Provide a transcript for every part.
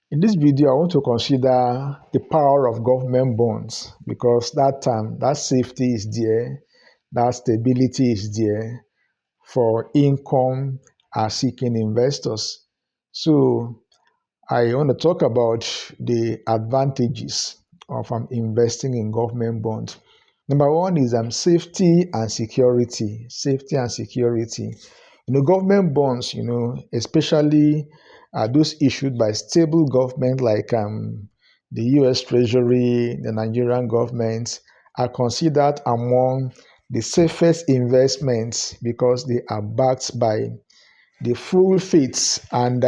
In this video, I want to consider the power of government bonds because that safety is there, that stability is there for income seeking investors. So I want to talk about the advantages of investing in government bonds. Number one is safety and security. Safety and security. Government bonds, especially those issued by stable government like the U.S. Treasury, the Nigerian government, are considered among the safest investments because they are backed by the full faith and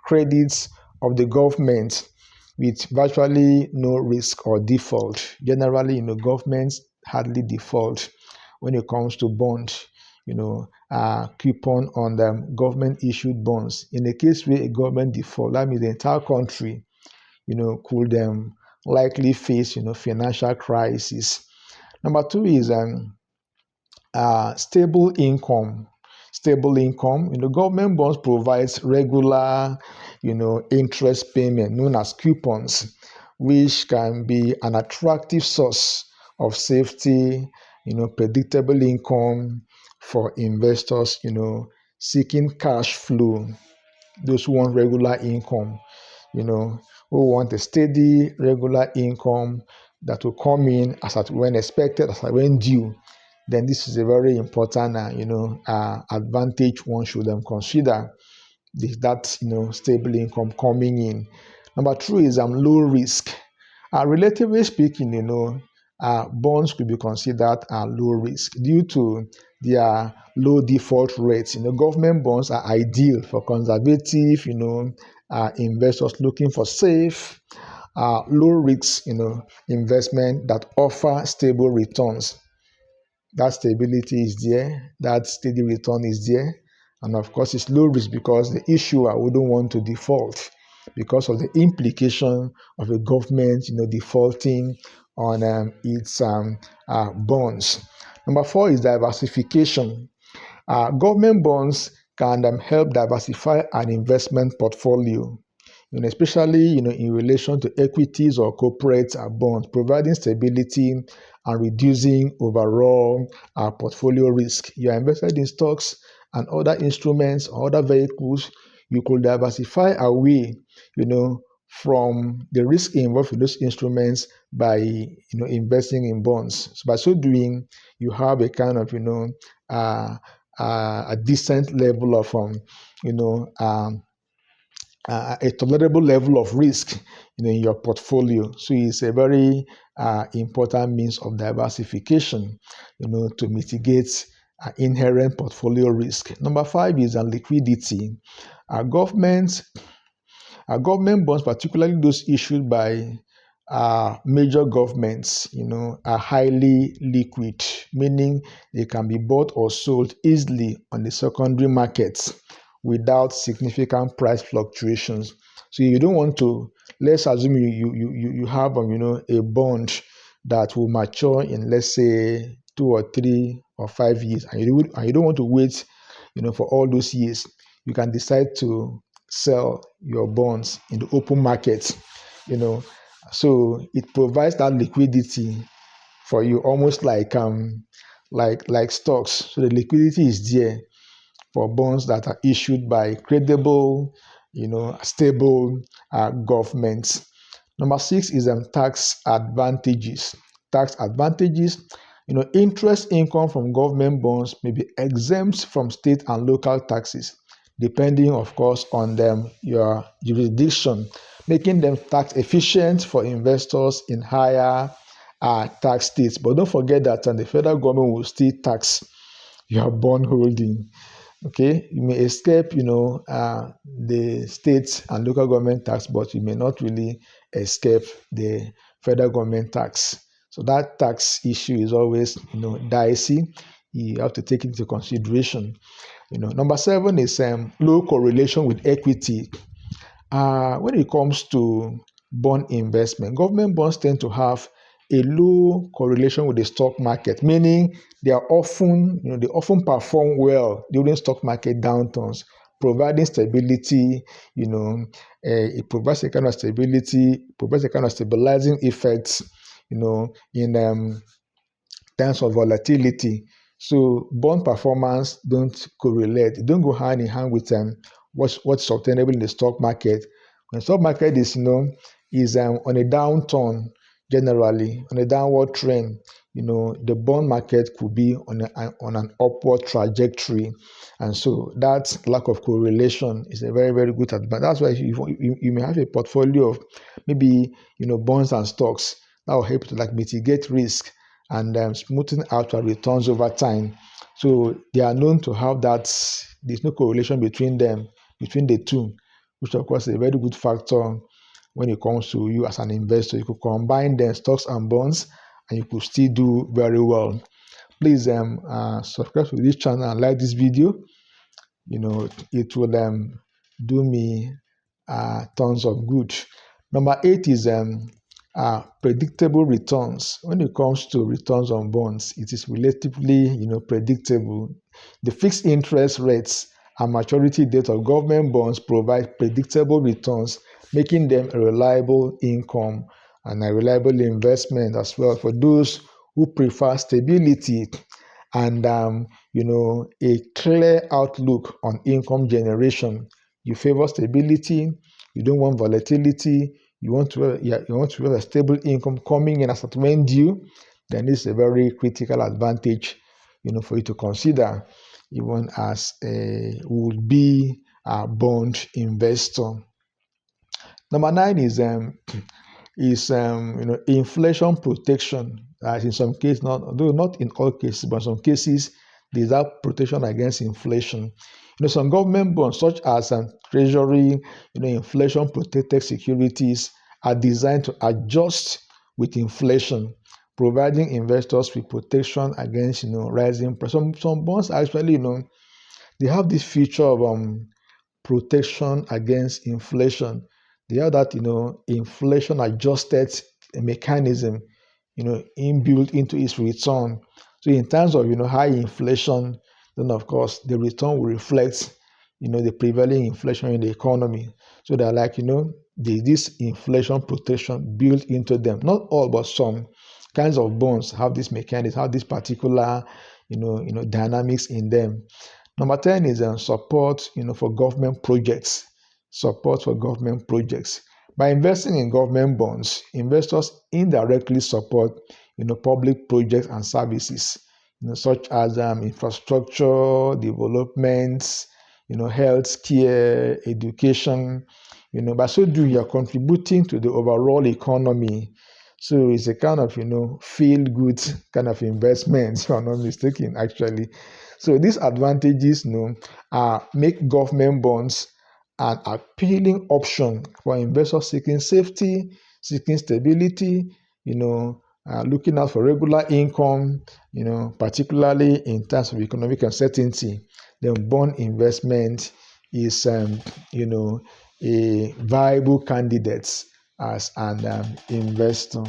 credits of the government with virtually no risk or default. Generally, governments hardly default when it comes to bonds, coupon on the government issued bonds. In the case where a government default, that means the entire country, could likely face, financial crisis. Number two is stable income. Stable income. Government bonds provides regular, interest payment known as coupons, which can be an attractive source of safety, predictable income for investors, seeking cash flow. Those who want regular income, who want a steady, regular income that will come in as at when expected, as at when due, then this is a very important, advantage one should consider. That stable income coming in. Number two is low risk. Relatively speaking, bonds could be considered low risk due to their low default rates. Government bonds are ideal for conservative, investors looking for safe, low risk, investment that offer stable returns. That stability is there, that steady return is there, and of course it's low risk because the issuer wouldn't want to default because of the implication of a government, defaulting on its bonds. Number four is diversification. Government bonds can help diversify an investment portfolio, especially in relation to equities or corporate bonds, providing stability and reducing overall portfolio risk. You are invested in stocks and other instruments or other vehicles. You could diversify away, from the risk involved in those instruments by, investing in bonds. So by so doing, you have a kind of, a decent level of, a tolerable level of risk in your portfolio. So it's a very important means of diversification, to mitigate inherent portfolio risk. Number five is liquidity. Government bonds, particularly those issued by major governments, are highly liquid, meaning they can be bought or sold easily on the secondary markets without significant price fluctuations. So you don't want to, let's assume you have a bond that will mature in, let's say, 2 or 3 or 5 years, and you don't want to wait for all those years. You can decide to sell your bonds in the open market, so it provides that liquidity for you, almost like stocks. So the liquidity is there for bonds that are issued by credible, stable governments. Number six is tax advantages. Tax advantages. Interest income from government bonds may be exempt from state and local taxes, depending, of course, on your jurisdiction, making them tax efficient for investors in higher tax states. But don't forget that the federal government will still tax your bond holding. Okay, you may escape, the state and local government tax, but you may not really escape the federal government tax. So that tax issue is always, dicey. You have to take it into consideration. Number seven is low correlation with equity. When it comes to bond investment, government bonds tend to have a low correlation with the stock market, meaning they often perform well during stock market downturns, providing stability. It provides a kind of stability, provides a kind of stabilizing effects, in terms of volatility. So bond performance don't correlate. It don't go hand in hand with what's obtainable in the stock market. When the stock market is on a downturn, generally on a downward trend, the bond market could be on an upward trajectory, and so that lack of correlation is a very, very good advantage. That's why you may have a portfolio of maybe bonds and stocks that will help to mitigate risk and smoothing out our returns over time. So they are known to have that. There's no correlation between the two, which of course is a very good factor when it comes to you as an investor. You could combine the stocks and bonds, and you could still do very well. Please subscribe to this channel and like this video. It will do me tons of good. Number 8 is predictable returns. When it comes to returns on bonds, it is relatively predictable. The fixed interest rates and maturity date of government bonds provide predictable returns, making them a reliable income and a reliable investment as well for those who prefer stability and a clear outlook on income generation. You favor stability, you don't want volatility, you want to have a stable income coming in as at when due, then this is a very critical advantage for you to consider, even as a would-be bond investor. Number 9 is inflation protection. As in some cases, though not in all cases, but in some cases, there's that protection against inflation. Some government bonds, such as treasury, inflation protected securities, are designed to adjust with inflation, providing investors with protection against rising price. Some bonds actually they have this feature of protection against inflation. They have that inflation adjusted mechanism inbuilt into its return. So in terms of high inflation, then of course the return will reflect the prevailing inflation in the economy. So they're this inflation protection built into them. Not all, but some kinds of bonds have this mechanism, have this particular dynamics in them. Number 10 is support for government projects. Support for government projects. By investing in government bonds, investors indirectly support public projects and services, such as infrastructure developments, health care, education. By so doing, you're contributing to the overall economy. So it's a kind of feel good kind of investment, if I'm not mistaken, actually. So these advantages make government bonds an appealing option for investors seeking safety, seeking stability, looking out for regular income, particularly in terms of economic uncertainty. Then bond investment is a viable candidate as an investor.